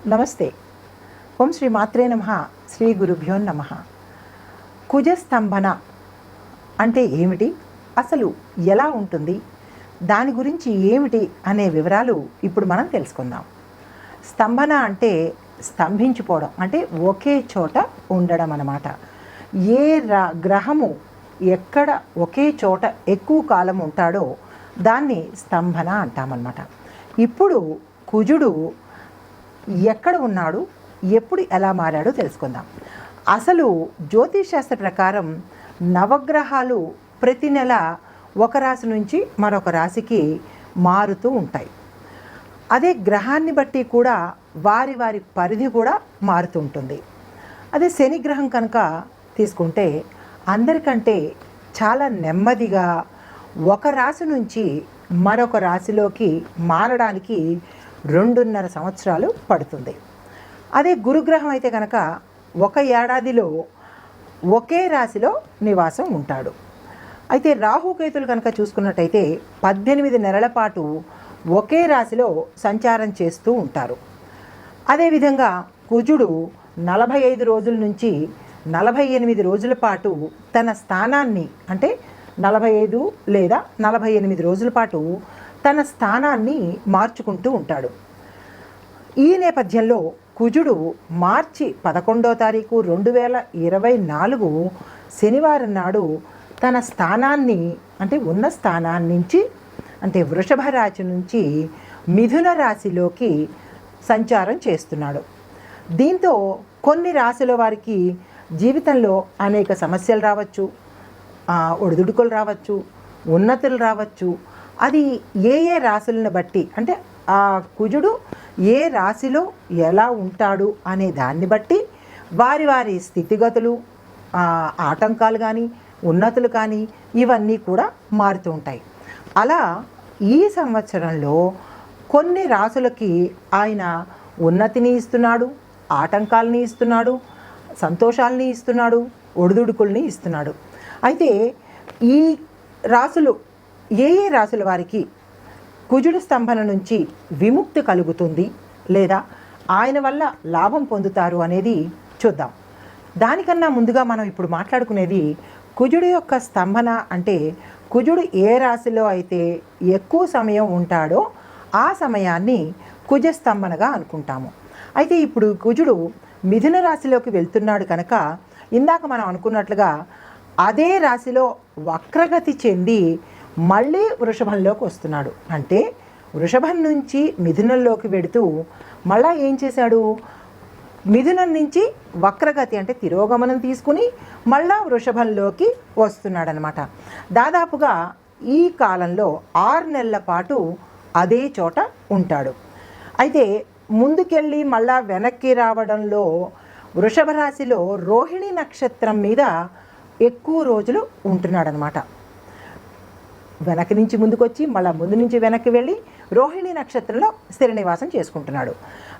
నమస్తే. ఓం శ్రీ మాత్రే నమః. శ్రీ గురుభ్యో నమః. కుజస్తంభన అంటే ఏమిటి? అసలు ఎలా ఉంటుంది? దాని గురించి ఏమిటి అనే వివరాలు ఇప్పుడు మనం తెలుసుకుందాం. స్తంభన అంటే స్తంభించిపోవడం, అంటే ఒకే చోట ఉండడం అన్నమాట. ఏ గ్రహము ఎక్కడ ఒకే చోట ఎక్కువ కాలం ఉంటాడో దాన్ని స్తంభన అంటామన్నమాట. ఇప్పుడు కుజుడు ఎక్కడ ఉన్నాడు, ఎప్పుడు ఎలా మారాడో తెలుసుకుందాం. అసలు జ్యోతిష్ శాస్త్ర ప్రకారం నవగ్రహాలు ప్రతి నెల ఒక రాశి నుంచి మరొక రాశికి మారుతూ ఉంటాయి. అదే గ్రహాన్ని బట్టి కూడా వారి వారి పరిధి కూడా మారుతూ ఉంటుంది. అదే శని గ్రహం కనుక తీసుకుంటే అందరికంటే చాలా నెమ్మదిగా ఒక రాశి నుంచి మరొక రాశిలోకి మారడానికి 2.5 సంవత్సరాలు పడుతుంది. అదే గురుగ్రహం అయితే కనుక ఒక ఏడాదిలో ఒకే రాశిలో నివాసం ఉంటాడు. అయితే రాహుకేతులు కనుక చూసుకున్నట్టయితే 18 నెలల పాటు ఒకే రాశిలో సంచారం చేస్తూ ఉంటారు. అదేవిధంగా కుజుడు 45 రోజుల నుంచి 48 రోజుల పాటు తన స్థానాన్ని, అంటే 45 లేదా 48 రోజుల పాటు తన స్థానాన్ని మార్చుకుంటూ ఉంటాడు. ఈ నేపథ్యంలో కుజుడు మార్చి 11వ తారీఖు 2024 శనివారం నాడు తన స్థానాన్ని, అంటే ఉన్న స్థానాన్ని నుంచి, అంటే వృషభ రాశి నుంచి మిథున రాశిలోకి సంచారం చేస్తున్నాడు. దీంతో కొన్ని రాశుల వారికి జీవితంలో అనేక సమస్యలు రావచ్చు, ఒడిదుడుకులు రావచ్చు, ఉన్నతులు రావచ్చు. అది ఏ ఏ రాశులను బట్టి, అంటే ఆ కుజుడు ఏ రాశిలో ఎలా ఉంటాడు అనే దాన్ని బట్టి వారి వారి స్థితిగతులు, ఆటంకాలు కానీ ఉన్నతులు కానీ ఇవన్నీ కూడా మారుతూ ఉంటాయి. అలా ఈ సంవత్సరంలో కొన్ని రాశులకి ఆయన ఉన్నతిని ఇస్తున్నాడు, ఆటంకాలని ఇస్తున్నాడు, సంతోషాలని ఇస్తున్నాడు, ఒడిదుడుకుల్ని ఇస్తున్నాడు. అయితే ఈ రాశులు, ఏ ఏ రాశుల వారికి కుజుడు స్తంభన నుంచి విముక్తి కలుగుతుంది లేదా ఆయన వల్ల లాభం పొందుతారు అనేది చూద్దాం. దానికన్నా ముందుగా మనం ఇప్పుడు మాట్లాడుకునేది కుజుడు యొక్క స్తంభన. అంటే కుజుడు ఏ రాశిలో అయితే ఎక్కువ సమయం ఉంటాడో ఆ సమయాన్ని కుజస్తంభనగా అనుకుంటాము. అయితే ఇప్పుడు కుజుడు మిథున రాశిలోకి వెళ్తున్నాడు కనుక ఇందాక మనం అనుకున్నట్లుగా అదే రాశిలో వక్రగతి చెంది మళ్ళీ వృషభంలోకి వస్తున్నాడు. అంటే వృషభం నుంచి మిథునంలోకి వెడుతూ మళ్ళా ఏం చేశాడు, మిథునం నుంచి వక్రగతి అంటే తిరోగమనం తీసుకుని మళ్ళా వృషభంలోకి వస్తున్నాడు అనమాట. దాదాపుగా ఈ కాలంలో 6 నెలల పాటు అదే చోట ఉంటాడు. అయితే ముందుకెళ్ళి మళ్ళా వెనక్కి రావడంలో వృషభ రాశిలో రోహిణి నక్షత్రం మీద ఎక్కువ రోజులు ఉంటున్నాడు అనమాట. వెనక్కి నుంచి ముందుకు వచ్చి మళ్ళీ ముందు నుంచి వెనక్కి వెళ్ళి రోహిణి నక్షత్రంలో స్థిర నివాసం చేసుకుంటున్నాడు.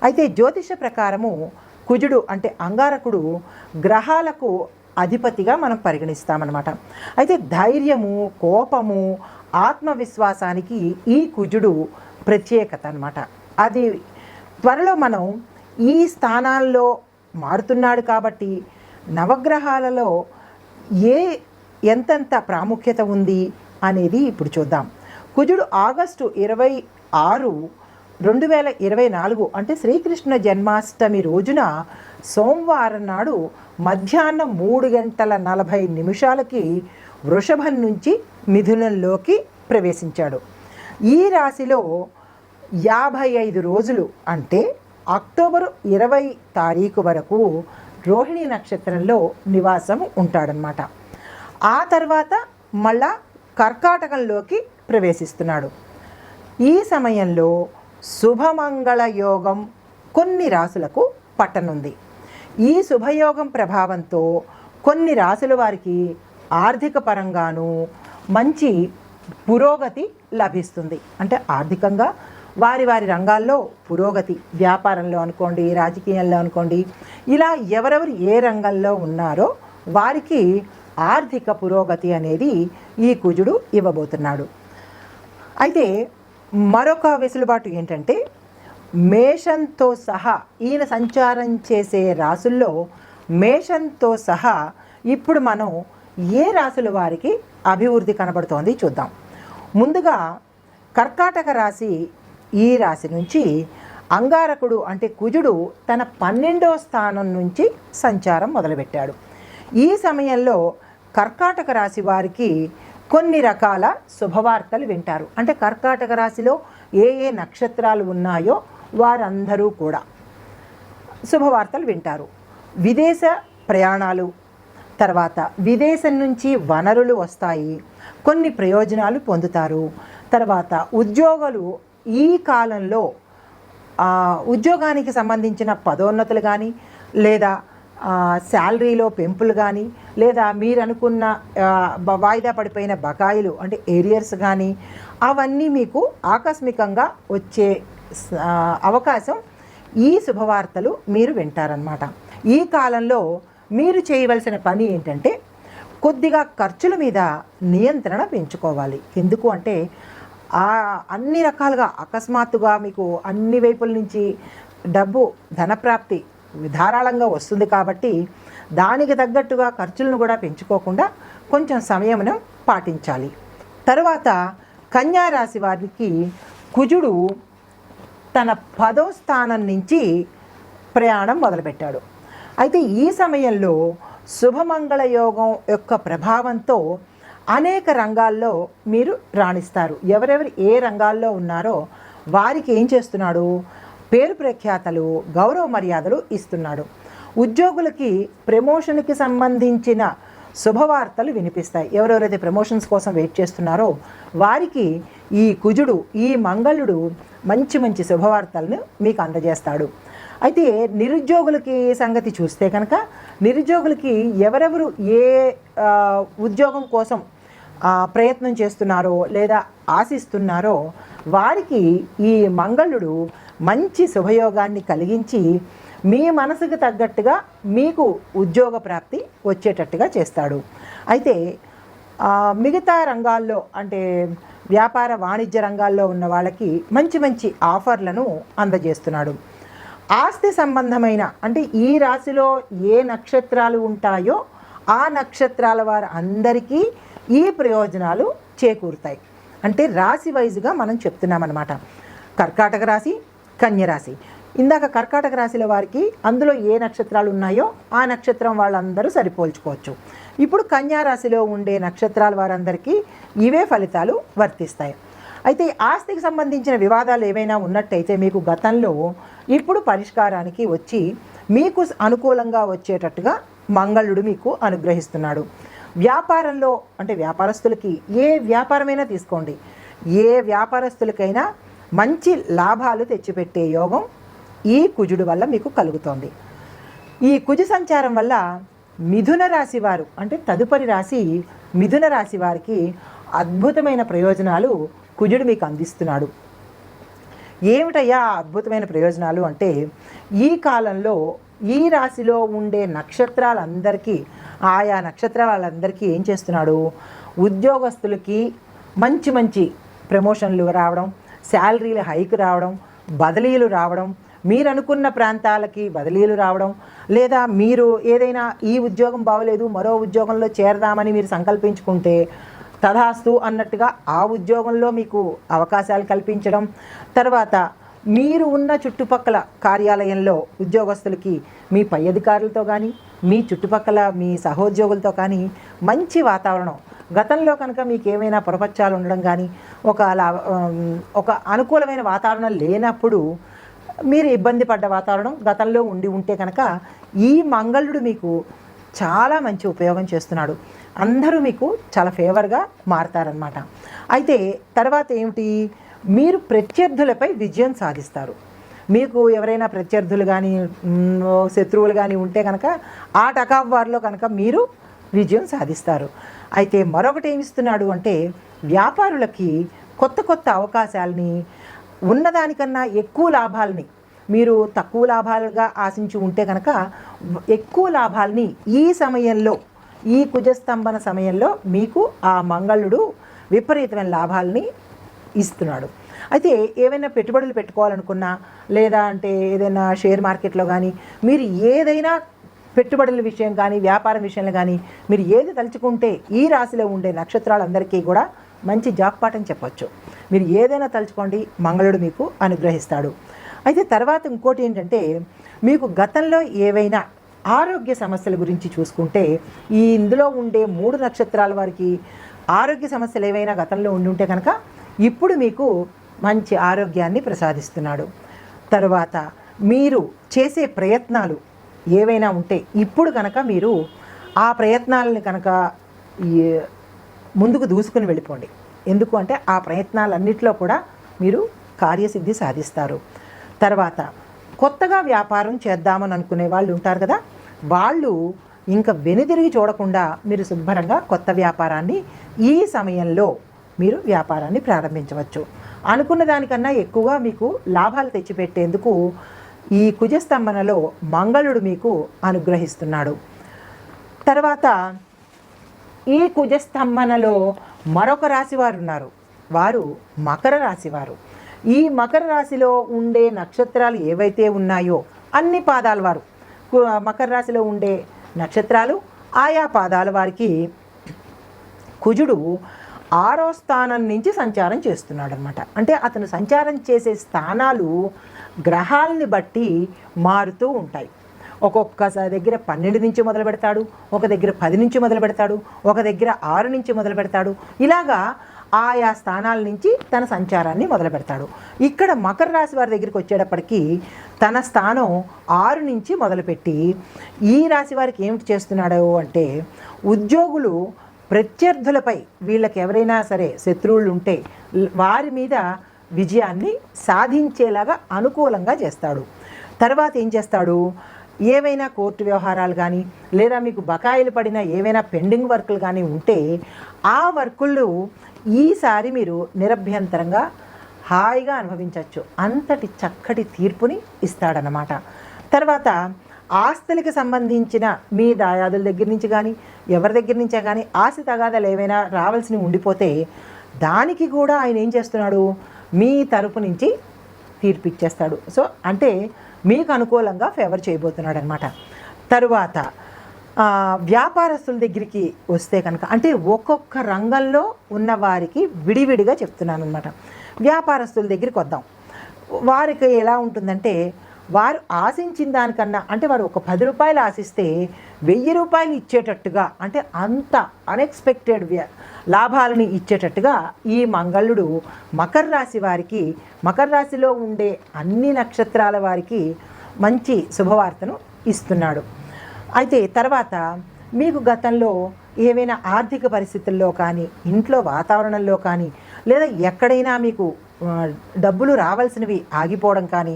అయితే జ్యోతిష ప్రకారము కుజుడు అంటే అంగారకుడు గ్రహాలకు అధిపతిగా మనం పరిగణిస్తామన్నమాట. అయితే ధైర్యము, కోపము, ఆత్మవిశ్వాసానికి ఈ కుజుడు ప్రత్యేకత అన్నమాట. అది త్వరలో మనం ఈ స్థానాల్లో మారుతున్నాడు కాబట్టి నవగ్రహాలలో ఎంతెంత ప్రాముఖ్యత ఉంది అనేది ఇప్పుడు చూద్దాం. కుజుడు ఆగస్టు 26, 2024 అంటే శ్రీకృష్ణ జన్మాష్టమి రోజున సోమవారం నాడు మధ్యాహ్నం 3:40 వృషభం నుంచి మిథునంలోకి ప్రవేశించాడు. ఈ రాశిలో 55 రోజులు, అంటే అక్టోబరు 20 తారీఖు వరకు రోహిణి నక్షత్రంలో నివాసం ఉంటాడనమాట. ఆ తర్వాత మళ్ళా కర్కాటకంలోకి ప్రవేశిస్తున్నాడు. ఈ సమయంలో శుభమంగళ యోగం కొన్ని రాశులకు పట్టనుంది. ఈ శుభయోగం ప్రభావంతో కొన్ని రాశుల వారికి ఆర్థిక పరంగాను మంచి పురోగతి లభిస్తుంది. అంటే ఆర్థికంగా వారి వారి రంగాల్లో పురోగతి, వ్యాపారంలో అనుకోండి, రాజకీయంలో అనుకోండి, ఇలా ఎవరెవరు ఏ రంగంలో ఉన్నారో వారికి ఆర్థిక పురోగతి అనేది ఈ కుజుడు ఇవ్వబోతున్నాడు. అయితే మరొక వెసులుబాటు ఏంటంటే మేషంతో సహా ఈయన సంచారం చేసే రాసుల్లో మేషంతో సహా ఇప్పుడు మనం ఏ రాశుల వారికి అభివృద్ధి కనబడుతోంది చూద్దాం. ముందుగా కర్కాటక రాశి, ఈ రాశి నుంచి అంగారకుడు అంటే కుజుడు తన 12వ స్థానం నుంచి సంచారం మొదలుపెట్టాడు. ఈ సమయంలో కర్కాటక రాశి వారికి కొన్ని రకాల శుభవార్తలు వింటారు. అంటే కర్కాటక రాశిలో ఏ ఏ నక్షత్రాలు ఉన్నాయో వారందరూ కూడా శుభవార్తలు వింటారు. విదేశ ప్రయాణాలు, తర్వాత విదేశం నుంచి వనరులు వస్తాయి, కొన్ని ప్రయోజనాలు పొందుతారు. తర్వాత ఉద్యోగులు ఈ కాలంలో ఉద్యోగానికి సంబంధించిన పదోన్నతులు కానీ, లేదా శాలరీలో పెంపులు కానీ, లేదా మీరు అనుకున్న వాయిదా పడిపోయిన బకాయిలు అంటే ఏరియర్స్ కానీ, అవన్నీ మీకు ఆకస్మికంగా వచ్చే అవకాశం ఈ శుభవార్తలు మీరు వింటారన్నమాట. ఈ కాలంలో మీరు చేయవలసిన పని ఏంటంటే కొద్దిగా ఖర్చుల మీద నియంత్రణ పెంచుకోవాలి. ఎందుకు అంటే అన్ని రకాలుగా అకస్మాత్తుగా మీకు అన్ని వైపుల నుంచి డబ్బు ధనప్రాప్తి ధారాళంగా వస్తుంది కాబట్టి దానికి తగ్గట్టుగా ఖర్చులను కూడా పెంచుకోకుండా కొంచెం సంయమనం పాటించాలి. తర్వాత కన్యా రాశి వారికి కుజుడు తన 10వ స్థానం నుంచి ప్రయాణం మొదలుపెట్టాడు. అయితే ఈ సమయంలో శుభమంగళ యోగం యొక్క ప్రభావంతో అనేక రంగాల్లో మీరు రాణిస్తారు. ఎవరెవరు ఏ రంగాల్లో ఉన్నారో వారికి ఏం చేస్తున్నాడు, పేరు ప్రఖ్యాతలు, గౌరవ మర్యాదలు ఇస్తున్నాడు. ఉద్యోగులకి ప్రమోషన్కి సంబంధించిన శుభవార్తలు వినిపిస్తాయి. ఎవరెవరైతే ప్రమోషన్స్ కోసం వెయిట్ చేస్తున్నారో వారికి ఈ కుజుడు, ఈ మంగళుడు మంచి మంచి శుభవార్తలను మీకు అందజేస్తాడు. అయితే నిరుద్యోగులకి సంగతి చూస్తే కనుక నిరుద్యోగులకి ఎవరెవరు ఏ ఉద్యోగం కోసం ప్రయత్నం చేస్తున్నారో లేదా ఆశిస్తున్నారో వారికి ఈ మంగళుడు మంచి శుభయోగాన్ని కలిగించి మీ మనసుకు తగ్గట్టుగా మీకు ఉద్యోగ ప్రాప్తి వచ్చేటట్టుగా చేస్తాడు. అయితే మిగతా రంగాల్లో అంటే వ్యాపార వాణిజ్య రంగాల్లో ఉన్న వాళ్ళకి మంచి మంచి ఆఫర్లను అందజేస్తున్నాడు. ఆస్తి సంబంధమైన అంటే ఈ రాశిలో ఏ నక్షత్రాలు ఉంటాయో ఆ నక్షత్రాల వారు అందరికీ ఈ ప్రయోజనాలు చేకూరుతాయి. అంటే రాశి వైజ్గా మనం చెప్తున్నామన్నమాట. కర్కాటక రాశి, కన్య రాశి. ఇందాక కర్కాటక రాశిల వారికి అందులో ఏ నక్షత్రాలు ఉన్నాయో ఆ నక్షత్రం వాళ్ళందరూ సరిపోల్చుకోవచ్చు. ఇప్పుడు కన్యా రాశిలో ఉండే నక్షత్రాల వారందరికీ ఇవే ఫలితాలు వర్తిస్తాయి. అయితే ఆస్తికి సంబంధించిన వివాదాలు ఏవైనా ఉన్నట్టయితే మీకు గతంలో ఇప్పుడు పరిష్కారానికి వచ్చి మీకు అనుకూలంగా వచ్చేటట్టుగా మంగళుడు మీకు అనుగ్రహిస్తున్నాడు. వ్యాపారంలో అంటే వ్యాపారస్తులకి ఏ వ్యాపారమైనా తీసుకోండి, ఏ వ్యాపారస్తులకైనా మంచి లాభాలు తెచ్చిపెట్టే యోగం ఈ కుజుడు వల్ల మీకు కలుగుతోంది. ఈ కుజ సంచారం వల్ల మిథున రాశి వారు అంటే తదుపరి రాశి మిథున రాశి వారికి అద్భుతమైన ప్రయోజనాలు కుజుడు మీకు అందిస్తున్నాడు. ఏమిటయ్యా అద్భుతమైన ప్రయోజనాలు అంటే ఈ కాలంలో ఈ రాశిలో ఉండే నక్షత్రాలందరికీ ఆయా నక్షత్రాలందరికీ ఏం చేస్తున్నాడు, ఉద్యోగస్తులకి మంచి మంచి ప్రమోషన్లు రావడం, శాలరీల హైక్ రావడం, బదిలీలు రావడం, మీరు అనుకున్న ప్రాంతాలకి బదిలీలు రావడం, లేదా మీరు ఏదైనా ఈ ఉద్యోగం బాగోలేదు మరో ఉద్యోగంలో చేరదామని మీరు సంకల్పించుకుంటే తథాస్తు అన్నట్టుగా ఆ ఉద్యోగంలో మీకు అవకాశాలు కల్పించడం, తర్వాత మీరు ఉన్న చుట్టుపక్కల కార్యాలయంలో ఉద్యోగస్తులకి మీ పై అధికారులతో కానీ మీ చుట్టుపక్కల మీ సహోద్యోగులతో కానీ మంచి వాతావరణం, గతంలో కనుక మీకు ఏమైనా పొరపచ్చాలు ఉండడం కానీ ఒక అనుకూలమైన వాతావరణం లేనప్పుడు మీరు ఇబ్బంది పడ్డ వాతావరణం గతంలో ఉంటే కనుక ఈ మంగళుడు మీకు చాలా మంచి ఉపయోగం చేస్తున్నాడు. అందరూ మీకు చాలా ఫేవర్గా మారతారనమాట. అయితే తర్వాత ఏమిటి, మీరు ప్రత్యర్థులపై విజయం సాధిస్తారు. మీకు ఎవరైనా ప్రత్యర్థులు కానీ శత్రువులు కానీ ఉంటే కనుక ఆ టకాఫ్ వారిలో కనుక మీరు విజయం సాధిస్తారు. అయితే మరొకటి ఏమిస్తున్నాడు అంటే వ్యాపారులకి కొత్త కొత్త అవకాశాలని, ఉన్నదానికన్నా ఎక్కువ లాభాలని, మీరు తక్కువ లాభాలుగా ఆశించి ఉంటే కనుక ఎక్కువ లాభాలని ఈ సమయంలో ఈ కుజస్తంభన సమయంలో మీకు ఆ మంగళుడు విపరీతమైన లాభాలని ఇస్తున్నాడు. అయితే ఏవైనా పెట్టుబడులు పెట్టుకోవాలనుకున్నా, లేదా అంటే ఏదైనా షేర్ మార్కెట్లో కానీ, మీరు ఏదైనా పెట్టుబడుల విషయం కానీ, వ్యాపారం విషయంలో కానీ మీరు ఏది తలుచుకుంటే ఈ రాశిలో ఉండే నక్షత్రాలందరికీ కూడా మంచి జాక్పాట్ అని చెప్పొచ్చు. మీరు ఏదైనా తలుచుకోండి, మంగళుడు మీకు అనుగ్రహిస్తాడు. అయితే తర్వాత ఇంకోటి ఏంటంటే, మీకు గతంలో ఏవైనా ఆరోగ్య సమస్యల గురించి చూసుకుంటే, ఈ ఇందులో ఉండే 3 నక్షత్రాల వారికి ఆరోగ్య సమస్యలు ఏవైనా గతంలో ఉంటే కనుక ఇప్పుడు మీకు మంచి ఆరోగ్యాన్ని ప్రసాదిస్తున్నాడు. తర్వాత మీరు చేసే ప్రయత్నాలు ఏవైనా ఉంటే ఇప్పుడు కనుక మీరు ఆ ప్రయత్నాలని కనుక ముందుకు దూసుకుని వెళ్ళిపోండి. ఎందుకు అంటే ఆ ప్రయత్నాలన్నింటిలో కూడా మీరు కార్యసిద్ధి సాధిస్తారు. తర్వాత కొత్తగా వ్యాపారం చేద్దామని అనుకునే వాళ్ళు ఉంటారు కదా, వాళ్ళు ఇంకా వెనుదిరిగి చూడకుండా మీరు శుభ్రంగా కొత్త వ్యాపారాన్ని ఈ సమయంలో మీరు వ్యాపారాన్ని ప్రారంభించవచ్చు. అనుకున్న దానికన్నా ఎక్కువగా మీకు లాభాలు తెచ్చిపెట్టేందుకు ఈ కుజస్తంభనలో మంగళుడు మీకు అనుగ్రహిస్తున్నాడు. తర్వాత ఈ కుజస్తంభనలో మరొక రాశి వారు ఉన్నారు, వారు మకర రాశి వారు. ఈ మకర రాశిలో ఉండే నక్షత్రాలు ఏవైతే ఉన్నాయో అన్ని పాదాల వారు, మకర రాశిలో ఉండే నక్షత్రాలు ఆయా పాదాల వారికి కుజుడు 6వ స్థానం నుంచి సంచారం చేస్తున్నాడు అనమాట. అంటే అతను సంచారం చేసే స్థానాలు గ్రహాలని బట్టి మారుతూ ఉంటాయి. ఒక్కొక్కసారి దగ్గర 12 నుంచి మొదలు పెడతాడు, ఒక దగ్గర 10 నుంచి మొదలు పెడతాడు, ఒక దగ్గర 6 నుంచి మొదలు పెడతాడు. ఇలాగా ఆయా స్థానాల నుంచి తన సంచారాన్ని మొదలు పెడతాడు. ఇక్కడ మకర రాశి వారి దగ్గరికి వచ్చేటప్పటికి తన స్థానం 6 నుంచి మొదలుపెట్టి ఈ రాశి వారికి ఏమిటి చేస్తున్నాడు అంటే, ఉద్యోగులు ప్రత్యర్థులపై వీళ్ళకి ఎవరైనా సరే శత్రువులు ఉంటే వారి మీద విజయాన్ని సాధించేలాగా అనుకూలంగా చేస్తాడు. తర్వాత ఏం చేస్తాడు, ఏవైనా కోర్టు వ్యవహారాలు కానీ లేదా మీకు బకాయిలు పడిన ఏవైనా పెండింగ్ వర్కులు కానీ ఉంటే ఆ వర్కులు ఈసారి మీరు నిరభ్యంతరంగా హాయిగా అనుభవించవచ్చు. అంతటి చక్కటి తీర్పుని ఇస్తాడనమాట. తర్వాత ఆస్తులకు సంబంధించిన మీ దాయాదుల దగ్గర నుంచి కానీ ఎవరి దగ్గర నుంచే కానీ ఆస్తి తగాదాలు ఏవైనా రావాల్సినవి ఉండిపోతే దానికి కూడా ఆయన ఏం చేస్తున్నాడు, మీ తరపు నుంచి తీర్పు ఇచ్చేస్తాడు. సో అంటే మీకు అనుకూలంగా ఫేవర్ చేయబోతున్నాడు అనమాట. తరువాత వ్యాపారస్తుల దగ్గరికి వస్తే కనుక, అంటే ఒక్కొక్క రంగంలో ఉన్న వారికి విడివిడిగా చెప్తున్నాను అనమాట. వ్యాపారస్తుల దగ్గరికి వద్దాం. వారికి ఎలా ఉంటుందంటే, వారు ఆశించిన దానికన్నా, అంటే వారు ఒక 10 రూపాయలు ఆశిస్తే 1000 రూపాయలు ఇచ్చేటట్టుగా, అంటే అంత అన్ఎక్స్పెక్టెడ్ లాభాలని ఇచ్చేటట్టుగా ఈ మంగళుడు మకర రాశి వారికి, మకర రాశిలో ఉండే అన్ని నక్షత్రాల వారికి మంచి శుభవార్తను ఇస్తున్నాడు. అయితే తర్వాత మీకు గతంలో ఏవైనా ఆర్థిక పరిస్థితుల్లో కానీ, ఇంట్లో వాతావరణంలో కానీ, లేదా ఎక్కడైనా మీకు డబ్బులు రావాల్సినవి ఆగిపోవడం కానీ,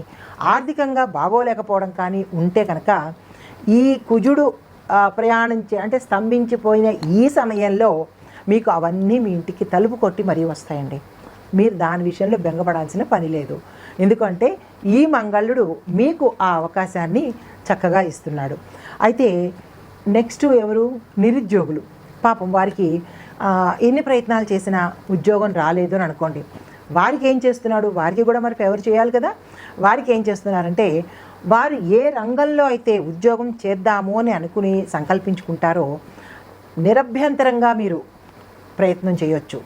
ఆర్థికంగా బాగోలేకపోవడం కానీ ఉంటే కనుక ఈ కుజుడు ప్రయాణించే, అంటే స్తంభించిపోయిన ఈ సమయంలో మీకు అవన్నీ మీ ఇంటికి తలుపు కొట్టి మరీ వస్తాయండి. మీరు దాని విషయంలో బెంగపడాల్సిన పని లేదు. ఎందుకంటే ఈ మంగళుడు మీకు ఆ అవకాశాన్ని చక్కగా ఇస్తున్నాడు. అయితే నెక్స్ట్ ఎవరు, నిరుద్యోగులు. పాపం వారికి ఎన్ని ప్రయత్నాలు చేసినా ఉద్యోగం రాలేదు అని అనుకోండి. వారికి ఏం చేస్తున్నాడు, వారికి కూడా మరి ఫేవర్ చేయాలి కదా. వారికి ఏం చేస్తున్నారంటే, వారు ఏ రంగంలో అయితే ఉద్యోగం చేద్దాము అని అనుకుని సంకల్పించుకుంటారో నిరభ్యంతరంగా మీరు ప్రయత్నం చేయొచ్చు.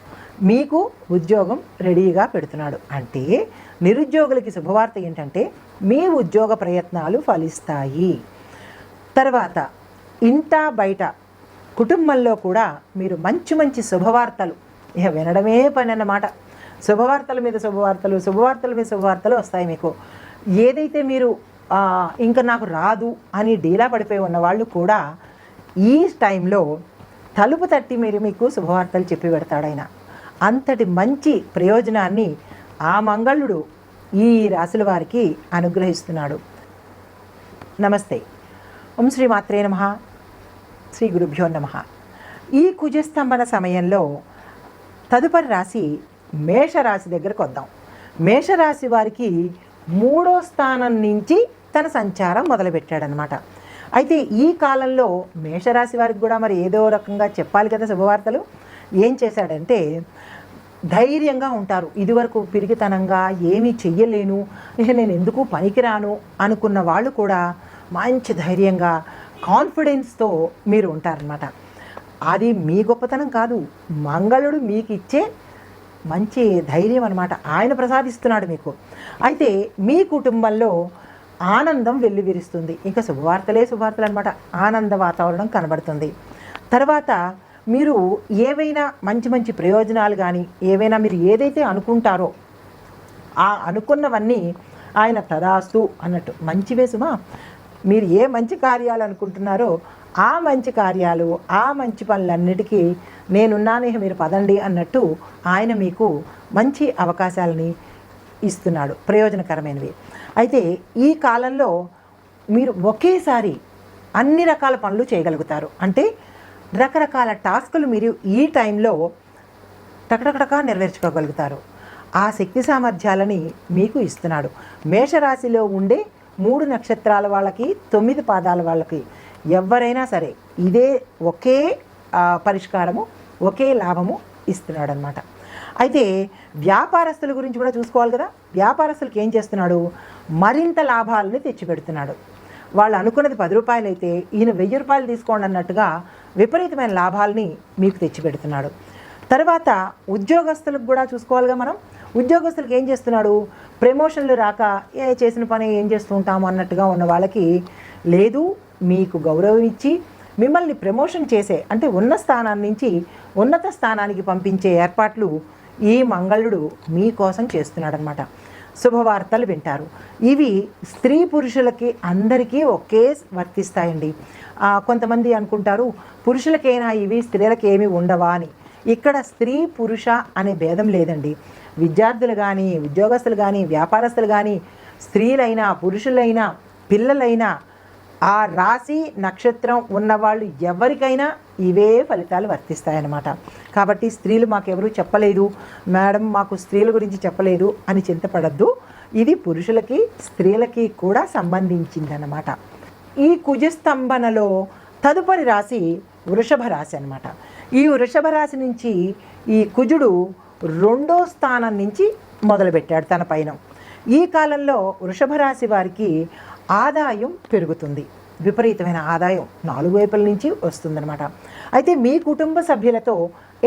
మీకు ఉద్యోగం రెడీగా పెడుతున్నాడు. అంటే నిరుద్యోగులకి శుభవార్త ఏంటంటే, మీ ఉద్యోగ ప్రయత్నాలు ఫలిస్తాయి. తర్వాత ఇంట బయట కుటుంబంలో కూడా మీరు మంచి మంచి శుభవార్తలు వినడమే పని అన్నమాట. శుభవార్తల మీద శుభవార్తలు, శుభవార్తల మీద శుభవార్తలు వస్తాయి మీకు. ఏదైతే మీరు ఇంకా నాకు రాదు అని డీలా పడిపోయి ఉన్న వాళ్ళు కూడా ఈ టైంలో తలుపు తట్టి మీకు శుభవార్తలు చెప్పి పెడతాడు ఆయన. అంతటి మంచి ప్రయోజనాన్ని ఆ మంగళుడు ఈ రాశుల వారికి అనుగ్రహిస్తున్నాడు. నమస్తే. ఓం శ్రీ మాత్రే నమః. శ్రీ గురుభ్యో నమః. ఈ కుజస్తంభన సమయంలో తదుపరి రాశి మేషరాశి దగ్గరకు వద్దాం. మేషరాశి వారికి 3వ స్థానం నుంచి తన సంచారం మొదలుపెట్టాడనమాట. అయితే ఈ కాలంలో మేషరాశి వారికి కూడా మరి ఏదో రకంగా చెప్పాలి కదా శుభవార్తలు. ఏం చేశాడంటే, ధైర్యంగా ఉంటారు. ఇదివరకు పిరిగితనంగా ఏమీ చెయ్యలేను, నేను ఎందుకు పనికిరాను అనుకున్న వాళ్ళు కూడా మంచి ధైర్యంగా కాన్ఫిడెన్స్తో మీరు ఉంటారనమాట. అది మీ గొప్పతనం కాదు, మంగళుడు మీకు ఇచ్చే మంచి ధైర్యం అనమాట. ఆయన ప్రసాదిస్తున్నాడు మీకు. అయితే మీ కుటుంబంలో ఆనందం వెల్లివిరుస్తుంది. ఇంకా శుభవార్తలే శుభవార్తలు అనమాట. ఆనంద వాతావరణం కనబడుతుంది. తర్వాత మీరు ఏవైనా మంచి మంచి ప్రయోజనాలు కానీ ఏవైనా మీరు ఏదైతే అనుకుంటారో ఆ అనుకున్నవన్నీ ఆయన తదాస్తు అన్నట్టు మంచివే సుమా. మీరు ఏ మంచి కార్యాలు అనుకుంటున్నారో ఆ మంచి కార్యాలు, ఆ మంచి పనులన్నిటికీ నేనున్నానే, మీరు పదండి అన్నట్టు ఆయన మీకు మంచి అవకాశాలని ఇస్తున్నాడు, ప్రయోజనకరమైనవి. అయితే ఈ కాలంలో మీరు ఒకేసారి అన్ని రకాల పనులు చేయగలుగుతారు. అంటే రకరకాల టాస్కులు మీరు ఈ టైంలో టకటకటకా నెరవేర్చుకోగలుగుతారు. ఆ శక్తి సామర్థ్యాలని మీకు ఇస్తున్నాడు. మేషరాశిలో ఉండే 3 నక్షత్రాల వాళ్ళకి, 9 పాదాల వాళ్ళకి ఎవరైనా సరే ఇదే ఒకే పరిష్కారము, ఒకే లాభము ఇస్తున్నాడు అనమాట. అయితే వ్యాపారస్తుల గురించి కూడా చూసుకోవాలి కదా. వ్యాపారస్తులకి ఏం చేస్తున్నాడు, మరింత లాభాలని తెచ్చిపెడుతున్నాడు. వాళ్ళు అనుకున్నది 10 రూపాయలు అయితే ఈయన 1000 రూపాయలు తీసుకోండి అన్నట్టుగా విపరీతమైన లాభాలని మీకు తెచ్చిపెడుతున్నాడు. తర్వాత ఉద్యోగస్తులకు కూడా చూసుకోవాలిగా మనం. ఉద్యోగస్తులకు ఏం చేస్తున్నాడు, ప్రమోషన్లు రాక చేసిన పని ఏం చేస్తూ ఉంటాము అన్నట్టుగా ఉన్న వాళ్ళకి లేదు, మీకు గౌరవం ఇచ్చి మిమ్మల్ని ప్రమోషన్ చేసే, అంటే ఉన్న స్థానాన్ని నుంచి ఉన్నత స్థానానికి పంపించే ఏర్పాట్లు ఈ మంగళుడు మీకోసం చేస్తున్నాడనమాట. శుభవార్తలు వింటారు. ఇవి స్త్రీ పురుషులకి అందరికీ ఒకే వర్తిస్తాయండి. కొంతమంది అనుకుంటారు పురుషులకైనా ఇవి స్త్రీలకు ఏమీ ఉండవా అని. ఇక్కడ స్త్రీ పురుష అనే భేదం లేదండి. విద్యార్థులు కానీ, ఉద్యోగస్తులు కానీ, వ్యాపారస్తులు కానీ, స్త్రీలైనా పురుషులైనా పిల్లలైనా ఆ రాశి నక్షత్రం ఉన్నవాళ్ళు ఎవరికైనా ఇవే ఫలితాలు వర్తిస్తాయన్నమాట. కాబట్టి స్త్రీలు మాకెవరూ చెప్పలేదు మేడం, మాకు స్త్రీల గురించి చెప్పలేదు అని చింతపడద్దు. ఇది పురుషులకి స్త్రీలకి కూడా సంబంధించిందన్నమాట. ఈ కుజస్తంభనలో తదుపరి రాశి వృషభ రాశి అన్నమాట. ఈ వృషభ రాశి నుంచి ఈ కుజుడు 2వ స్థానం నుంచి మొదలుపెట్టాడు తన పైన. ఈ కాలంలో వృషభ రాశి వారికి ఆదాయం పెరుగుతుంది. విపరీతమైన ఆదాయం 4 వైపుల నుంచి వస్తుందన్నమాట. అయితే మీ కుటుంబ సభ్యులతో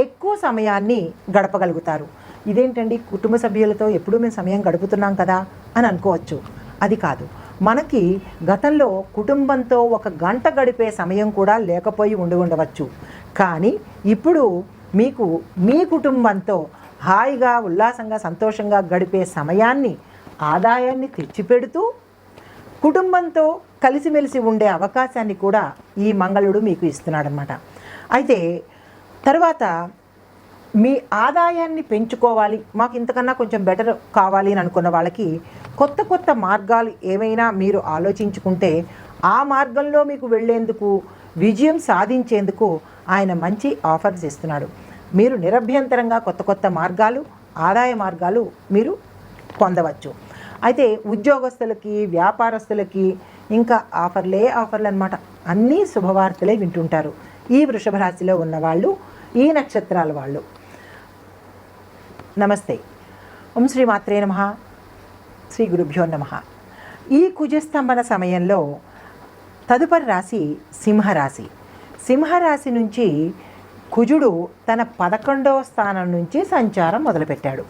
ఎక్కువ సమయాన్ని గడపగలుగుతారు. ఇదేంటండి, కుటుంబ సభ్యులతో ఎప్పుడూ మేము సమయం గడుపుతున్నాం కదా అని అనుకోవచ్చు. అది కాదు, మనకి గతంలో కుటుంబంతో 1 గంట గడిపే సమయం కూడా లేకపోయి ఉండవచ్చు. కానీ ఇప్పుడు మీకు మీ కుటుంబంతో హాయిగా ఉల్లాసంగా సంతోషంగా గడిపే సమయాన్ని, ఆదాయాన్ని తెచ్చిపెడుతూ కుటుంబంతో కలిసిమెలిసి ఉండే అవకాశాన్ని కూడా ఈ మంగళుడు మీకు ఇస్తున్నాడనమాట. అయితే తర్వాత మీ ఆదాయాన్ని పెంచుకోవాలి, మాకు ఇంతకన్నా కొంచెం బెటర్ కావాలి అని అనుకున్న వాళ్ళకి కొత్త కొత్త మార్గాలు ఏమైనా మీరు ఆలోచించుకుంటే ఆ మార్గంలో మీకు వెళ్ళేందుకు, విజయం సాధించేందుకు ఆయన మంచి ఆఫర్స్ ఇస్తున్నాడు. మీరు నిరభ్యంతరంగా కొత్త కొత్త మార్గాలు, ఆదాయ మార్గాలు మీరు పొందవచ్చు. అయితే ఉద్యోగస్తులకి, వ్యాపారస్తులకి ఇంకా ఆఫర్లే ఆఫర్లు అనమాట. అన్నీ శుభవార్తలే వింటుంటారు ఈ వృషభ రాశిలో ఉన్నవాళ్ళు, ఈ నక్షత్రాల వాళ్ళు. నమస్తే. ఓం శ్రీ మాత్రే నమః. శ్రీ గురుభ్యో నమః. ఈ కుజస్తంభన సమయంలో తదుపరి రాశి సింహరాశి. సింహరాశి నుంచి కుజుడు తన 11వ స్థానం నుంచి సంచారం మొదలుపెట్టాడు.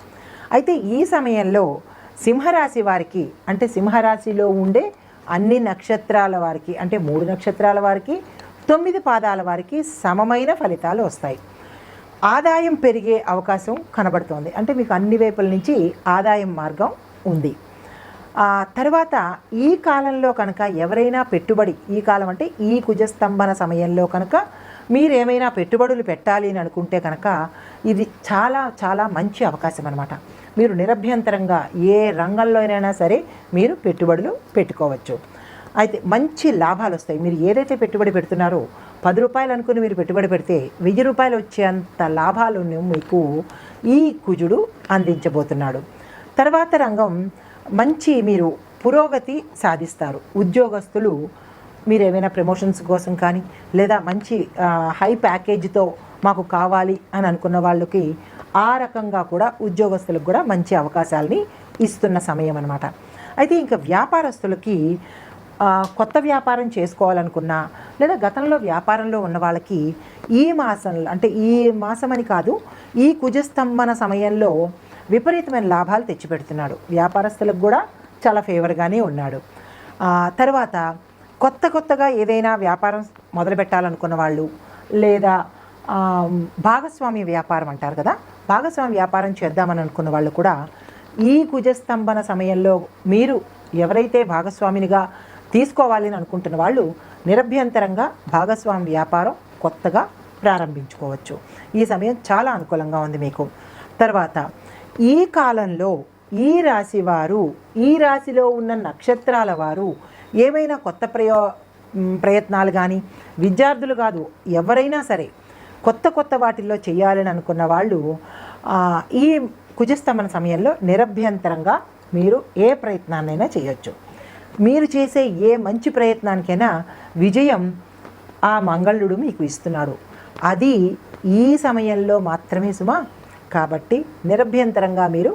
అయితే ఈ సమయంలో సింహరాశి వారికి, అంటే సింహరాశిలో ఉండే అన్ని నక్షత్రాల వారికి, అంటే 3 నక్షత్రాల వారికి, 9 పాదాల వారికి సమమైన ఫలితాలు వస్తాయి. ఆదాయం పెరిగే అవకాశం కనబడుతోంది. అంటే మీకు అన్ని వైపుల నుంచి ఆదాయం మార్గం ఉంది. తర్వాత ఈ కాలంలో కనుక ఎవరైనా పెట్టుబడి, ఈ కాలం అంటే ఈ కుజస్తంభన సమయంలో కనుక మీరేమైనా పెట్టుబడులు పెట్టాలి అని అనుకుంటే కనుక ఇది చాలా చాలా మంచి అవకాశం అన్నమాట. మీరు నిరభ్యంతరంగా ఏ రంగంలోనైనా సరే మీరు పెట్టుబడులు పెట్టుకోవచ్చు. అయితే మంచి లాభాలు వస్తాయి. మీరు ఏదైతే పెట్టుబడి పెడుతున్నారో 10 రూపాయలు అనుకుని మీరు పెట్టుబడి పెడితే 1000 రూపాయలు వచ్చేంత లాభాలను మీకు ఈ కుజుడు అందించబోతున్నాడు. తర్వాత రంగం మంచి మీరు పురోగతి సాధిస్తారు. ఉద్యోగస్తులు మీరు ఏమైనా ప్రమోషన్స్ కోసం కానీ లేదా మంచి హై ప్యాకేజీతో మాకు కావాలి అని అనుకున్న వాళ్ళకి ఆ రకంగా కూడా ఉద్యోగస్తులకు కూడా మంచి అవకాశాలని ఇస్తున్న సమయం అన్నమాట. అయితే ఇంకా వ్యాపారస్తులకి కొత్త వ్యాపారం చేసుకోవాలనుకున్నా లేదా గతంలో వ్యాపారంలో ఉన్న వాళ్ళకి ఈ మాసంలో, అంటే ఈ మాసమని కాదు, ఈ కుజస్తంభన సమయంలో విపరీతమైన లాభాలు తెచ్చిపెడుతున్నాడు. వ్యాపారస్తులకు కూడా చాలా ఫేవర్గానే ఉన్నాడు. తర్వాత కొత్తగా ఏదైనా వ్యాపారం మొదలు పెట్టాలనుకున్న వాళ్ళు లేదా భాగస్వామ్య వ్యాపారం అంటారు కదా, భాగస్వామ్య వ్యాపారం చేద్దామని అనుకున్న వాళ్ళు కూడా ఈ కుజస్తంభన సమయంలో మీరు ఎవరైతే భాగస్వామినిగా తీసుకోవాలని అనుకుంటున్న వాళ్ళు నిరభ్యంతరంగా భాగస్వామి వ్యాపారం కొత్తగా ప్రారంభించుకోవచ్చు. ఈ సమయం చాలా అనుకూలంగా ఉంది మీకు. తర్వాత ఈ కాలంలో ఈ రాశి వారు, ఈ రాశిలో ఉన్న నక్షత్రాల వారు ఏవైనా కొత్త ప్రయత్నాలు కానీ, విద్యార్థులు కాదు ఎవరైనా సరే కొత్త వాటిల్లో చేయాలని అనుకున్న వాళ్ళు ఈ కుజస్తంభన సమయంలో నిరభ్యంతరంగా మీరు ఏ ప్రయత్నాన్నైనా చేయొచ్చు. మీరు చేసే ఏ మంచి ప్రయత్నానికైనా విజయం ఆ మంగళుడు మీకు ఇస్తున్నాడు. అది ఈ సమయంలో మాత్రమే సుమా. కాబట్టి నిరభ్యంతరంగా మీరు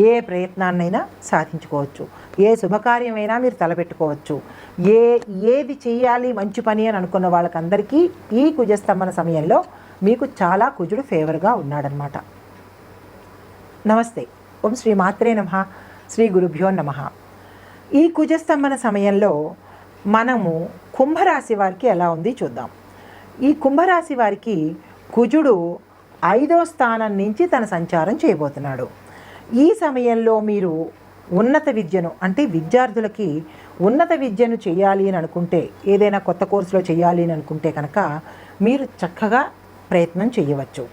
ఏ ప్రయత్నాన్నైనా సాధించుకోవచ్చు. ఏ శుభకార్యమైనా మీరు తలపెట్టుకోవచ్చు. ఏది చేయాలి మంచి పని అని అనుకున్న వాళ్ళకందరికీ ఈ కుజస్తంభన సమయంలో మీకు చాలా కుజుడు ఫేవర్గా ఉన్నాడనమాట. నమస్తే. ఓం శ్రీ మాత్రే నమః. శ్రీ గురుభ్యో నమః. ఈ కుజస్తంభన సమయంలో మనము కుంభరాశి వారికి ఎలా ఉంది చూద్దాం. ఈ కుంభరాశి వారికి కుజుడు 5వ స్థానం నుంచి తన సంచారం చేయబోతున్నాడు. ఈ సమయంలో మీరు ఉన్నత విద్యను, అంటే విద్యార్థులకి ఉన్నత విద్యను చేయాలి అని అనుకుంటే, ఏదైనా కొత్త కోర్సులో చేయాలి అని అనుకుంటే కనుక మీరు చక్కగా ప్రయత్నం చేయవచ్చు.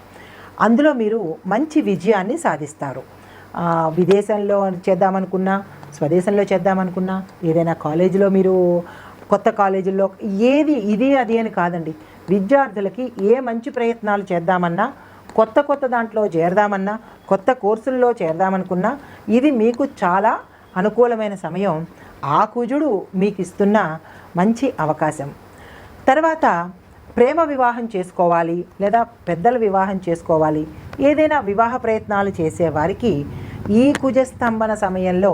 అందులో మీరు మంచి విజయాన్ని సాధిస్తారు. విదేశంలో చేద్దామనుకున్నా, స్వదేశంలో చేద్దామనుకున్నా, ఏదైనా కాలేజీలో మీరు కొత్త కాలేజీల్లో ఇది అది అని కాదండి. విద్యార్థులకి ఏ మంచి ప్రయత్నాలు చేద్దామన్నా, కొత్త దాంట్లో చేరదామన్నా, కొత్త కోర్సుల్లో చేరదామనుకున్నా ఇది మీకు చాలా అనుకూలమైన సమయం. ఆ కుజుడు మీకు ఇస్తున్న మంచి అవకాశం. తర్వాత ప్రేమ వివాహం చేసుకోవాలి లేదా పెద్దల వివాహం చేసుకోవాలి, ఏదైనా వివాహ ప్రయత్నాలు చేసేవారికి ఈ కుజస్తంభన సమయంలో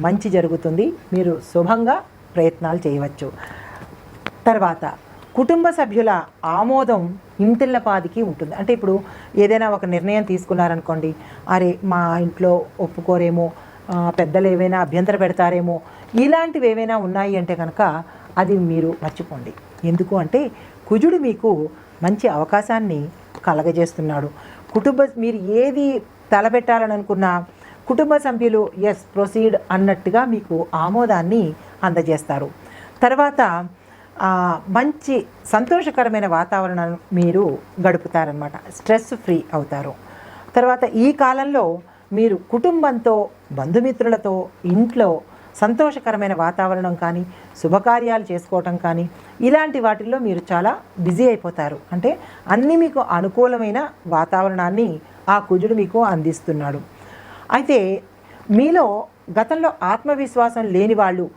మంచి జరుగుతుంది. మీరు శుభంగా ప్రయత్నాలు చేయవచ్చు. తర్వాత కుటుంబ సభ్యుల ఆమోదం ఇంటిల్లపాదికి ఉంటుంది. అంటే ఇప్పుడు ఏదైనా ఒక నిర్ణయం తీసుకున్నారనుకోండి, అరే మా ఇంట్లో ఒప్పుకోరేమో, పెద్దలు ఏవైనా అభ్యంతర పెడతారేమో, ఇలాంటివి ఏవైనా ఉన్నాయి అంటే కనుక అది మీరు మర్చిపోండి. ఎందుకు అంటే కుజుడు మీకు మంచి అవకాశాన్ని కలగజేస్తున్నాడు. మీరు ఏది తలపెట్టాలని అనుకున్నా కుటుంబ సభ్యులు ఎస్ ప్రొసీడ్ అన్నట్టుగా మీకు ఆమోదాన్ని అందజేస్తారు. తర్వాత మంచి సంతోషకరమైన వాతావరణం మీరు గడుపుతారనమాట. స్ట్రెస్ ఫ్రీ అవుతారు. తర్వాత ఈ కాలంలో మీరు కుటుంబంతో, బంధుమిత్రులతో ఇంట్లో సంతోషకరమైన వాతావరణం కానీ, శుభకార్యాలు చేసుకోవటం కానీ, ఇలాంటి వాటిల్లో మీరు చాలా బిజీ అయిపోతారు. అంటే అన్నీ మీకు అనుకూలమైన వాతావరణాన్ని ఆ కుజుడు మీకు అందిస్తున్నాడు. అయితే మీలో గతంలో ఆత్మవిశ్వాసం లేని వాళ్ళు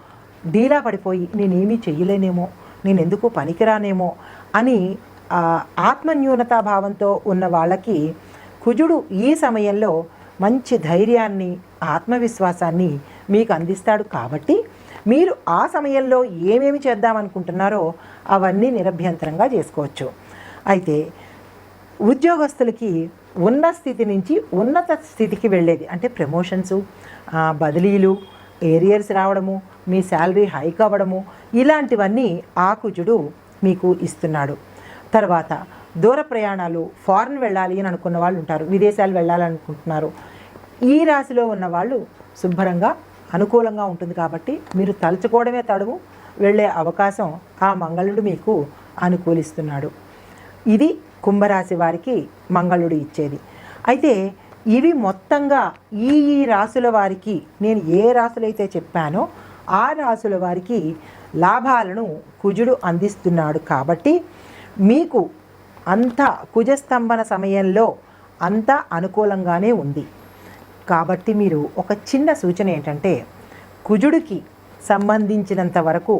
డీలా పడిపోయి నేనేమీ చెయ్యలేనేమో, నేను ఎందుకు పనికిరానేమో అని ఆత్మన్యూనతా భావంతో ఉన్న వాళ్ళకి కుజుడు ఈ సమయంలో మంచి ధైర్యాన్ని, ఆత్మవిశ్వాసాన్ని మీకు అందిస్తాడు. కాబట్టి మీరు ఆ సమయంలో ఏమేమి చేద్దామనుకుంటున్నారో అవన్నీ నిరభ్యంతరంగా చేసుకోవచ్చు. అయితే ఉద్యోగస్తులకి ఉన్న స్థితి నుంచి ఉన్నత స్థితికి వెళ్ళేది, అంటే ప్రమోషన్సు, బదిలీలు, ఏరియర్స్ రావడము, మీ శాలరీ హైక్ అవ్వడము, ఇలాంటివన్నీ ఆ కుజుడు మీకు ఇస్తున్నాడు. తర్వాత దూర ప్రయాణాలు, ఫారెన్ వెళ్ళాలి అని అనుకున్న వాళ్ళు ఉంటారు, విదేశాలు వెళ్ళాలనుకుంటున్నారు. ఈ రాశిలో ఉన్న వాళ్ళు శుభ్రంగా అనుకూలంగా ఉంటుంది. కాబట్టి మీరు తలుచుకోవడమే తడువు, వెళ్ళే అవకాశం ఆ మంగళుడు మీకు అనుకూలిస్తున్నాడు. ఇది కుంభరాశి వారికి మంగళుడు ఇచ్చేది. అయితే ఇవి మొత్తంగా ఈ రాశుల వారికి, నేను ఏ రాశులైతే చెప్పానో ఆ రాశుల వారికి లాభాలను కుజుడు అందిస్తున్నాడు. కాబట్టి మీకు అంత కుజస్తంభన సమయంలో అంతా అనుకూలంగానే ఉంది. కాబట్టి మీరు ఒక చిన్న సూచన ఏంటంటే, కుజుడికి సంబంధించినంత వరకు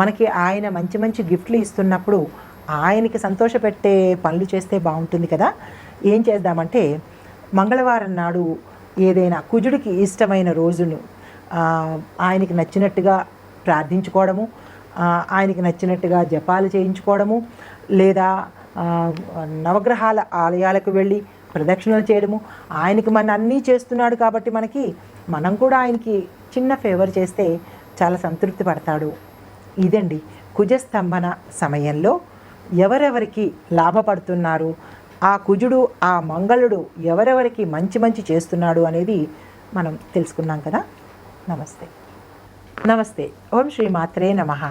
మనకి ఆయన మంచి మంచి గిఫ్ట్లు ఇస్తున్నప్పుడు ఆయనకి సంతోషపెట్టే పనులు చేస్తే బాగుంటుంది కదా. ఏం చేద్దామంటే మంగళవారం నాడు ఏదైనా కుజుడికి ఇష్టమైన రోజును ఆయనకి నచ్చినట్టుగా ప్రార్థించుకోవడము, ఆయనకి నచ్చినట్టుగా జపాలు చేయించుకోవడము, లేదా నవగ్రహాల ఆలయాలకు వెళ్ళి ప్రదక్షిణలు చేయడము. ఆయనకి మన అన్నీ చేస్తున్నాడు కాబట్టి మనం కూడా ఆయనకి చిన్న ఫేవర్ చేస్తే చాలా సంతృప్తి పడతాడు. ఇదండి కుజస్తంభన సమయంలో ఎవరెవరికి లాభపడుతున్నారు, ఆ కుజుడు ఆ మంగళుడు ఎవరెవరికి మంచి చేస్తున్నాడు అనేది మనం తెలుసుకున్నాం కదా. నమస్తే. ఓం శ్రీ మాత్రే నమః.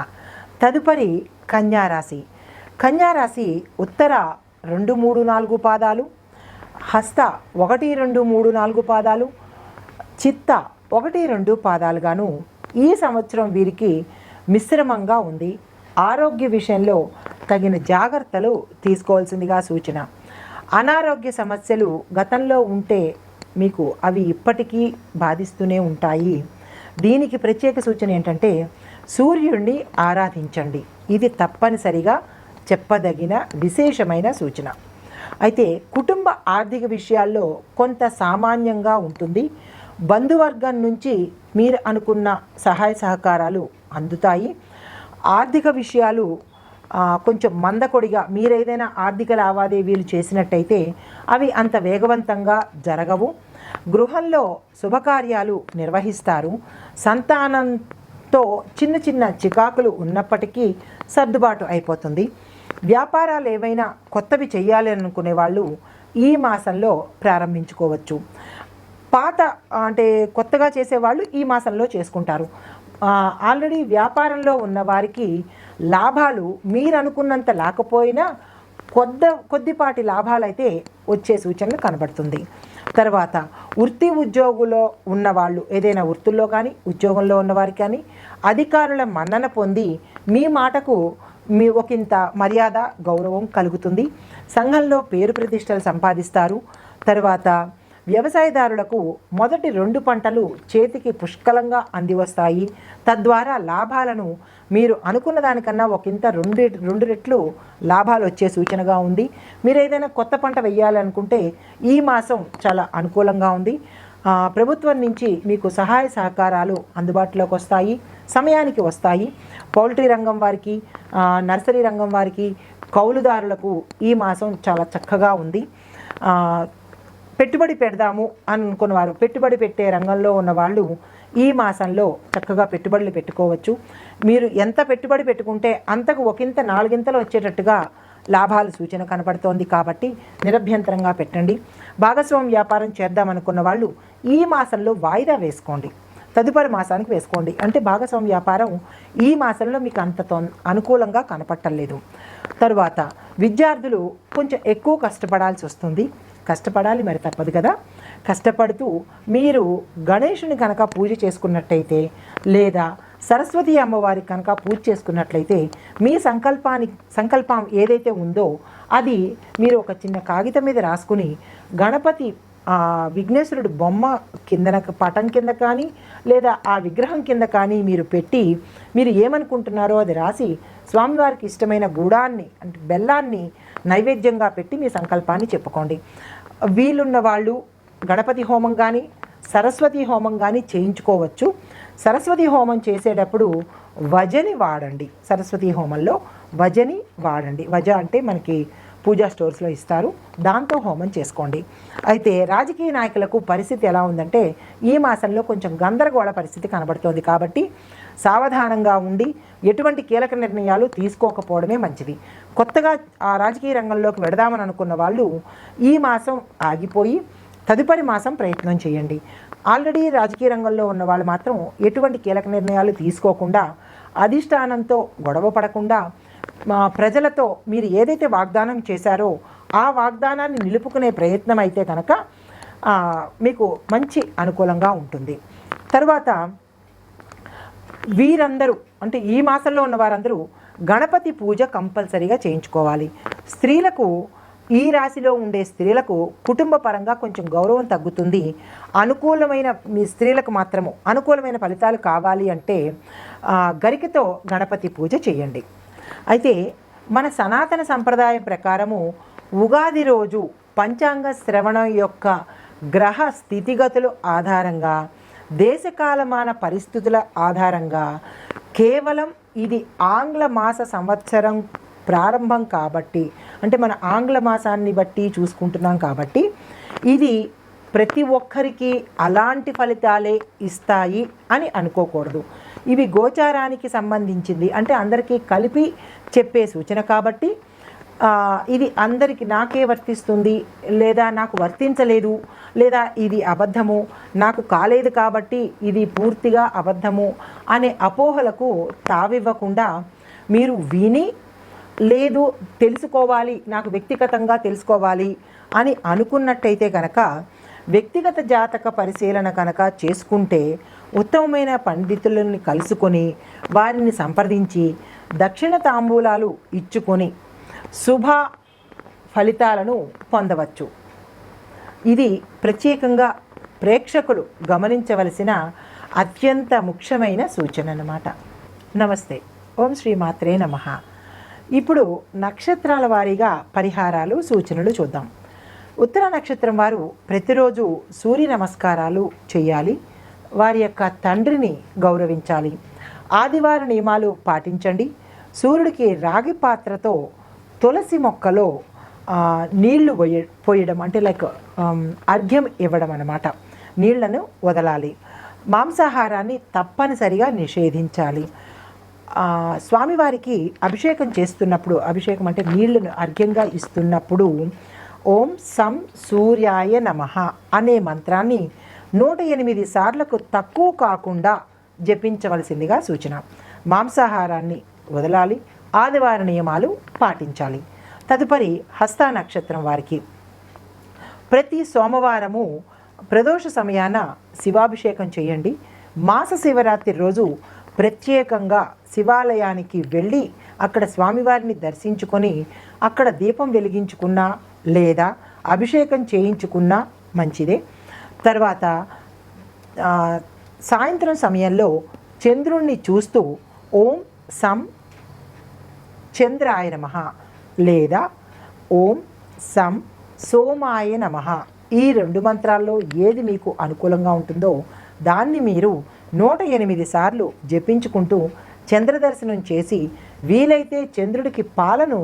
తదుపరి కన్యారాశి. కన్యారాశి ఉత్తర 2, 3, 4 పాదాలు, హస్త 1, 2, 3, 4 పాదాలు, చిత్త 1, 2 పాదాలుగాను ఈ సంవత్సరం వీరికి మిశ్రమంగా ఉంది. ఆరోగ్య విషయంలో తగిన జాగ్రత్తలు తీసుకోవాల్సిందిగా సూచన. అనారోగ్య సమస్యలు గతంలో ఉంటే మీకు అవి ఇప్పటికీ బాధిస్తూనే ఉంటాయి. దీనికి ప్రత్యేక సూచన ఏంటంటే సూర్యుడిని ఆరాధించండి. ఇది తప్పనిసరిగా చెప్పదగిన విశేషమైన సూచన. అయితే కుటుంబ ఆర్థిక విషయాల్లో కొంత సామాన్యంగా ఉంటుంది. బంధువర్గం నుంచి మీరు అనుకున్న సహాయ సహకారాలు అందుతాయి. ఆర్థిక విషయాలు కొంచెం మందకొడిగా మీరేదైనా ఆర్థిక లావాదేవీలు చేసినట్టయితే అవి అంత వేగవంతంగా జరగవు. గృహంలో శుభకార్యాలు నిర్వహిస్తారు. సంతానంతో చిన్న చికాకులు ఉన్నప్పటికీ సర్దుబాటు అయిపోతుంది. వ్యాపారాలు ఏవైనా కొత్తవి చేయాలి అనుకునే వాళ్ళు ఈ మాసంలో ప్రారంభించుకోవచ్చు. పాత కొత్తగా చేసేవాళ్ళు ఈ మాసంలో చేసుకుంటారు. ఆల్రెడీ వ్యాపారంలో ఉన్న వారికి లాభాలు మీరు అనుకున్నంత లేకపోయినా కొద్దిపాటి లాభాలైతే వచ్చే సూచనలు కనబడుతుంది. తర్వాత వృత్తి ఉద్యోగులో ఉన్నవాళ్ళు ఏదైనా వృత్తుల్లో కానీ ఉద్యోగంలో ఉన్నవారికి కానీ అధికారుల మన్నన పొంది మీ మాటకు ఒకంత మర్యాద గౌరవం కలుగుతుంది. సంఘంలో పేరు ప్రతిష్టలు సంపాదిస్తారు. తర్వాత వ్యవసాయదారులకు మొదటి 2 పంటలు చేతికి పుష్కలంగా అందివస్తాయి. తద్వారా లాభాలను మీరు అనుకున్న దానికన్నా ఒకంత 2 రెట్లు లాభాలు వచ్చే సూచనగా ఉంది. మీరు ఏదైనా కొత్త పంట వేయాలనుకుంటే ఈ మాసం చాలా అనుకూలంగా ఉంది. ప్రభుత్వం నుంచి మీకు సహాయ సహకారాలు అందుబాటులోకి వస్తాయి, సమయానికి వస్తాయి. పౌల్ట్రీ రంగం వారికి, నర్సరీ రంగం వారికి, కౌలుదారులకు ఈ మాసం చాలా చక్కగా ఉంది. పెట్టుబడి పెడదాము అనుకున్నవారు, పెట్టుబడి పెట్టే రంగంలో ఉన్నవాళ్ళు ఈ మాసంలో చక్కగా పెట్టుబడులు పెట్టుకోవచ్చు. మీరు ఎంత పెట్టుబడి పెట్టుకుంటే అంతకు ఒకంత 4 వచ్చేటట్టుగా లాభాల సూచన కనబడుతోంది. కాబట్టి నిరభ్యంతరంగా పెట్టండి. భాగస్వామ్య వ్యాపారం చేద్దామనుకున్న వాళ్ళు ఈ మాసంలో వాయిదా వేసుకోండి, తదుపరి మాసానికి వేసుకోండి. అంటే భాగస్వామ్య వ్యాపారం ఈ మాసంలో మీకు అంత అనుకూలంగా కనపట్టలేదు. తరువాత విద్యార్థులు కొంచెం ఎక్కువ కష్టపడాల్సి వస్తుంది. కష్టపడాలి, మరి తప్పదు కదా. కష్టపడుతూ మీరు గణేశుని కనుక పూజ చేసుకున్నట్టయితే లేదా సరస్వతి అమ్మవారికి కనుక పూజ చేసుకున్నట్లయితే మీ సంకల్పం ఏదైతే ఉందో అది మీరు ఒక చిన్న కాగితం మీద రాసుకుని గణపతి విఘ్నేశ్వరుడు బొమ్మ కిందన పటం కింద కానీ లేదా ఆ విగ్రహం కింద కానీ మీరు పెట్టి మీరు ఏమనుకుంటున్నారో అది రాసి స్వామివారికి ఇష్టమైన గుడాన్ని అంటే బెల్లాన్ని నైవేద్యంగా పెట్టి మీ సంకల్పాన్ని చెప్పుకోండి. వీలున్న వాళ్ళు గణపతి హోమం కానీ సరస్వతి హోమం కానీ చేయించుకోవచ్చు. సరస్వతి హోమం చేసేటప్పుడు వజని వాడండి. సరస్వతి హోమంలో వజని వాడండి. వజ అంటే మనకి పూజా స్టోర్స్లో ఇస్తారు, దాంతో హోమం చేసుకోండి. అయితే రాజకీయ నాయకులకు పరిస్థితి ఎలా ఉందంటే ఈ మాసంలో కొంచెం గందరగోళ పరిస్థితి కనబడుతోంది. కాబట్టి సావధానంగా ఉండి ఎటువంటి కీలక నిర్ణయాలు తీసుకోకపోవడమే మంచిది. కొత్తగా ఆ రాజకీయ రంగంలోకి వెడదామని అనుకున్న వాళ్ళు ఈ మాసం ఆగిపోయి తదుపరి మాసం ప్రయత్నం చేయండి. ఆల్రెడీ రాజకీయ రంగంలో ఉన్న వాళ్ళు మాత్రం ఎటువంటి కీలక నిర్ణయాలు తీసుకోకుండా అధిష్టానంతో గొడవ పడకుండా ప్రజలతో మీరు ఏదైతే వాగ్దానం చేశారో ఆ వాగ్దానాన్ని నిలుపుకునే ప్రయత్నం అయితే కనుక మీకు మంచి అనుకూలంగా ఉంటుంది. తర్వాత వీరందరూ అంటే ఈ మాసంలో ఉన్న వారందరూ గణపతి పూజ కంపల్సరీగా చేయించుకోవాలి. స్త్రీలకు ఈ రాశిలో ఉండే స్త్రీలకు కుటుంబ పరంగా కొంచెం గౌరవం తగ్గుతుంది. అనుకూలమైన మీ స్త్రీలకు మాత్రము అనుకూలమైన ఫలితాలు కావాలి అంటే గరికతో గణపతి పూజ చేయండి. అయితే మన సనాతన సంప్రదాయం ప్రకారము ఉగాది రోజు పంచాంగ శ్రవణం యొక్క గ్రహ స్థితిగతుల ఆధారంగా, దేశకాలమాన పరిస్థితుల ఆధారంగా, కేవలం ఇది ఆంగ్ల మాస సంవత్సరం ప్రారంభం కాబట్టి, అంటే మన ఆంగ్ల మాసాన్ని బట్టి చూసుకుంటున్నాం కాబట్టి ఇది ప్రతి ఒక్కరికి అలాంటి ఫలితాలే ఇస్తాయి అని అనుకోకూడదు. ఇవి గోచారానికి సంబంధించింది, అంటే అందరికీ కలిపి చెప్పే సూచన కాబట్టి ఇది అందరికీ నాకే వర్తిస్తుంది, లేదా నాకు వర్తించలేదు, లేదా ఇది అబద్ధము, నాకు కాలేదు కాబట్టి ఇది పూర్తిగా అబద్ధము అనే అపోహలకు తావివ్వకుండా మీరు విని, లేదు తెలుసుకోవాలి, నాకు వ్యక్తిగతంగా తెలుసుకోవాలి అని అనుకున్నట్టయితే కనుక వ్యక్తిగత జాతక పరిశీలన కనుక చేసుకుంటే ఉత్తమమైన పండితులని కలుసుకొని వారిని సంప్రదించి దక్షిణ తాంబూలాలు ఇచ్చుకొని శుభ ఫలితాలను పొందవచ్చు. ఇది ప్రత్యేకంగా ప్రేక్షకులు గమనించవలసిన అత్యంత ముఖ్యమైన సూచన అన్నమాట. నమస్తే. ఓం శ్రీ మాత్రే నమః. ఇప్పుడు నక్షత్రాల వారీగా పరిహారాలు, సూచనలు చూద్దాం. ఉత్తర నక్షత్రం వారు ప్రతిరోజు సూర్య నమస్కారాలు చేయాలి. వారి యొక్క తండ్రిని గౌరవించాలి. ఆదివార నియమాలు పాటించండి. సూర్యుడికి రాగి పాత్రతో తులసి మొక్కలో నీళ్లు పోయడం, అంటే లైక్ అర్ఘ్యం ఇవ్వడం అన్నమాట. నీళ్లను వదలాలి. మాంసాహారాన్ని తప్పనిసరిగా నిషేధించాలి. స్వామివారికి అభిషేకం చేస్తున్నప్పుడు, అభిషేకం అంటే నీళ్లను అర్ఘ్యంగా ఇస్తున్నప్పుడు ఓం సం సూర్యాయ నమః అనే మంత్రాన్ని 108 సార్లకు తక్కువ కాకుండా జపించవలసిందిగా సూచన. మాంసాహారాన్ని వదలాలి. ఆదివార నియమాలు పాటించాలి. తదుపరి హస్త నక్షత్రం వారికి ప్రతి సోమవారము ప్రదోష సమయాన శివాభిషేకం చేయండి. మాస శివరాత్రి రోజు ప్రత్యేకంగా శివాలయానికి వెళ్ళి అక్కడ స్వామివారిని దర్శించుకొని అక్కడ దీపం వెలిగించుకున్నా లేదా అభిషేకం చేయించుకున్నా మంచిదే. తర్వాత సాయంత్రం సమయంలో చంద్రుణ్ణి చూస్తూ ఓం సం చంద్రాయ నమః లేదా ఓం సం సోమాయ నమః, ఈ 2 మంత్రాల్లో ఏది మీకు అనుకూలంగా ఉంటుందో దాన్ని మీరు 108 సార్లు జపించుకుంటూ చంద్రదర్శనం చేసి వీలైతే చంద్రుడికి పాలను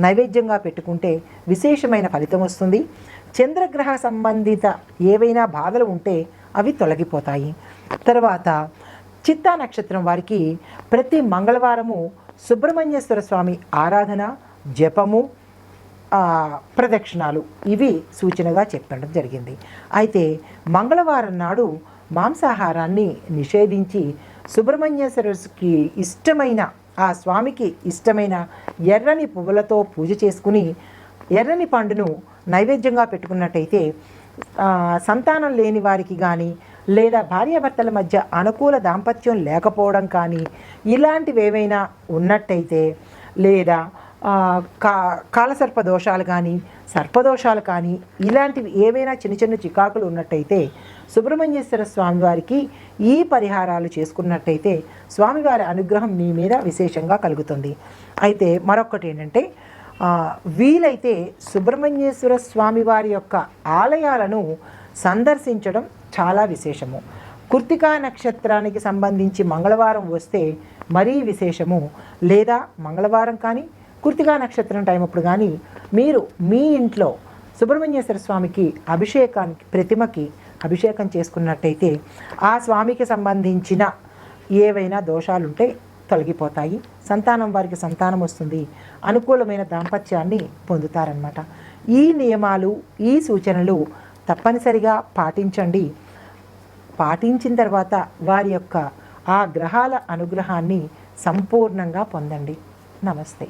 నైవేద్యంగా పెట్టుకుంటే విశేషమైన ఫలితం వస్తుంది. చంద్రగ్రహ సంబంధిత ఏవైనా బాధలు ఉంటే అవి తొలగిపోతాయి. తర్వాత చిత్తా నక్షత్రం వారికి ప్రతి మంగళవారము సుబ్రహ్మణ్యేశ్వర స్వామి ఆరాధన, జపము, ప్రదక్షిణాలు ఇవి సూచనగా చెప్పడం జరిగింది. అయితే మంగళవారం నాడు మాంసాహారాన్ని నిషేధించి సుబ్రహ్మణ్యేశ్వరుడికి ఇష్టమైన, ఆ స్వామికి ఇష్టమైన ఎర్రని పువ్వులతో పూజ చేసుకుని ఎర్రని పండును నైవేద్యంగా పెట్టుకున్నట్టయితే సంతానం లేని వారికి కానీ, లేదా భార్యాభర్తల మధ్య అనుకూల దాంపత్యం లేకపోవడం కానీ, ఇలాంటివి ఏవైనా ఉన్నట్టయితే, లేదా కాలసర్ప దోషాలు కానీ, సర్పదోషాలు కానీ, ఇలాంటివి ఏవైనా చిన్న చిన్న చికాకులు ఉన్నట్టయితే సుబ్రహ్మణ్యేశ్వర స్వామివారికి ఈ పరిహారాలు చేసుకున్నట్టయితే స్వామివారి అనుగ్రహం మీ మీద విశేషంగా కలుగుతుంది. అయితే మరొకటి ఏంటంటే, వీలైతే సుబ్రహ్మణ్యేశ్వర స్వామివారి యొక్క ఆలయాలను సందర్శించడం చాలా విశేషము. కృత్తికా నక్షత్రానికి సంబంధించి మంగళవారం వస్తే మరీ విశేషము. లేదా మంగళవారం కానీ కృత్తికా నక్షత్రం టైం అప్పుడు కానీ మీరు మీ ఇంట్లో సుబ్రహ్మణ్యేశ్వర స్వామికి అభిషేకానికి, ప్రతిమకి అభిషేకం చేసుకున్నట్టయితే ఆ స్వామికి సంబంధించిన ఏవైనా దోషాలుంటే తొలగిపోతాయి. సంతానం వారికి సంతానం వస్తుంది. అనుకూలమైన దాంపత్యాన్ని పొందుతారన్నమాట. ఈ నియమాలు, ఈ సూచనలు తప్పనిసరిగా పాటించండి. పాటించిన తర్వాత వారి యొక్క ఆ గ్రహాల అనుగ్రహాన్ని సంపూర్ణంగా పొందండి. నమస్తే.